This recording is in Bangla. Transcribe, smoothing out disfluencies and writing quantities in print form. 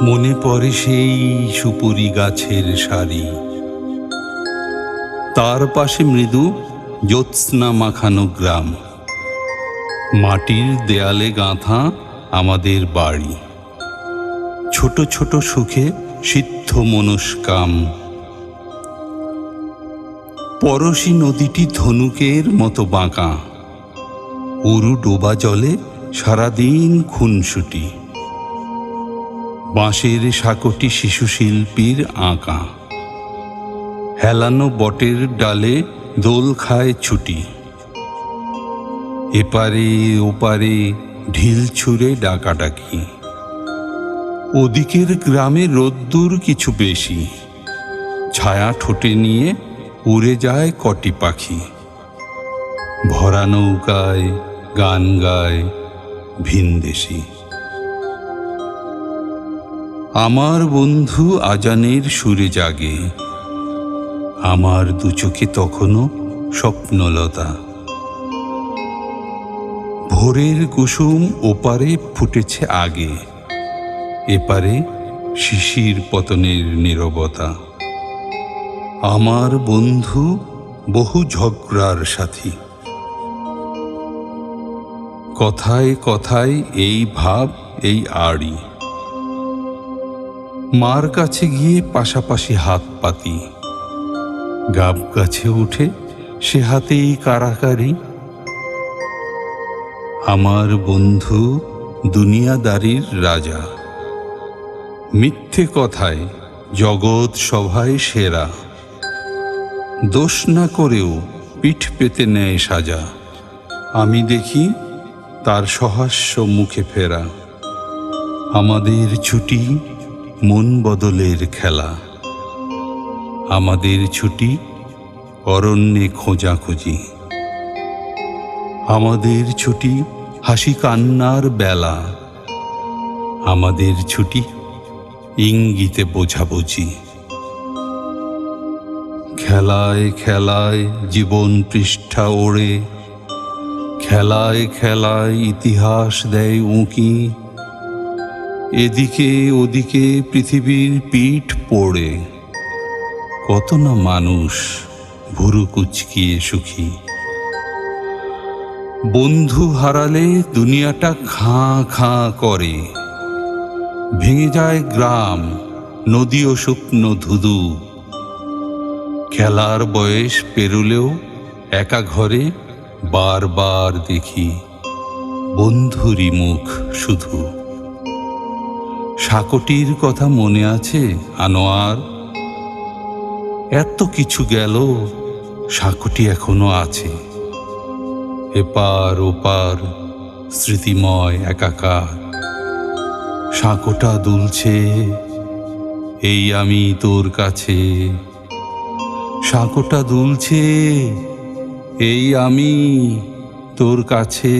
মনে পড়ে সেই সুপুরি গাছের সারি, তার পাশে মৃদু জ্যোৎস্না মাখানো গ্রাম, মাটির দেয়ালে গাঁথা আমাদের বাড়ি। ছোট ছোট সুখে সিদ্ধ মনস্কাম। পরশী নদীটি ধনুকের মতো বাঁকা, উরু ডোবা জলে সারাদিন খুনসুটি। বাঁশের সাঁকোটি শিশু শিল্পীর আঁকা, হেলানো বটের ডালে দোল খায় ছুটি। এপারে ওপারে ঢিল ছুঁড়ে ডাকাডাকি। ওদিকের গ্রামে রোদ্দুর কিছু বেশি, ছায়া ঠোঁটে নিয়ে উড়ে যায় কটি পাখি। ভরা নৌকায় গান গায় ভিনদেশি। আমার বন্ধু আজানের সুরে জাগে, আমার দু চোখে তখনও স্বপ্নলতা। ভোরের কুসুম ওপারে ফুটেছে আগে, এপারে শিশির পতনের নীরবতা। আমার বন্ধু বহু ঝগড়ার সাথী। কথায় কথায় এই ভাব, এই আড়ি। মার কাছে গিয়ে পাশাপাশি হাত পাতি, গাব গাছে উঠে সে হাতেই কারাকারি। আমার বন্ধু দুনিয়াদারির রাজা, মিথ্যে কথায় জগৎ সভায় সেরা। দোষ না করেও পিঠ পেতে নেয় সাজা, আমি দেখি তার সহাস্য মুখে ফেরা। আমাদের ছুটি মন বদলের খেলা, আমাদের ছুটি অরণ্যে খোঁজাখুঁজি। আমাদের ছুটি হাসি কান্নার বেলা, আমাদের ছুটি ইঙ্গিতে বোঝাবুঝি। খেলায় খেলায় জীবন পৃষ্ঠা ওড়ে, খেলায় খেলায় ইতিহাস দেয় উঁকি। এদিকে ওদিকে পৃথিবীর পিঠ পড়ে, কত না মানুষ ভুরু কুচকিয়ে সুখী। বন্ধু হারালে দুনিয়াটা খাঁ খাঁ করে, ভেঙে যায় গ্রাম নদী ও শুকনো ধুধু। খেলার বয়স পেরুলেও একা ঘরে বারবার দেখি বন্ধুরই মুখ শুধু। সাঁকোটির কথা মনে আছে আনোয়ার? এত কিছু গেল, সাঁকোটি এখনো আছে। এপার ওপার স্মৃতিময় একাকার। সাঁকোটা দুলছে, এই আমি তোর কাছে। সাঁকোটা দুলছে, এই আমি তোর কাছে।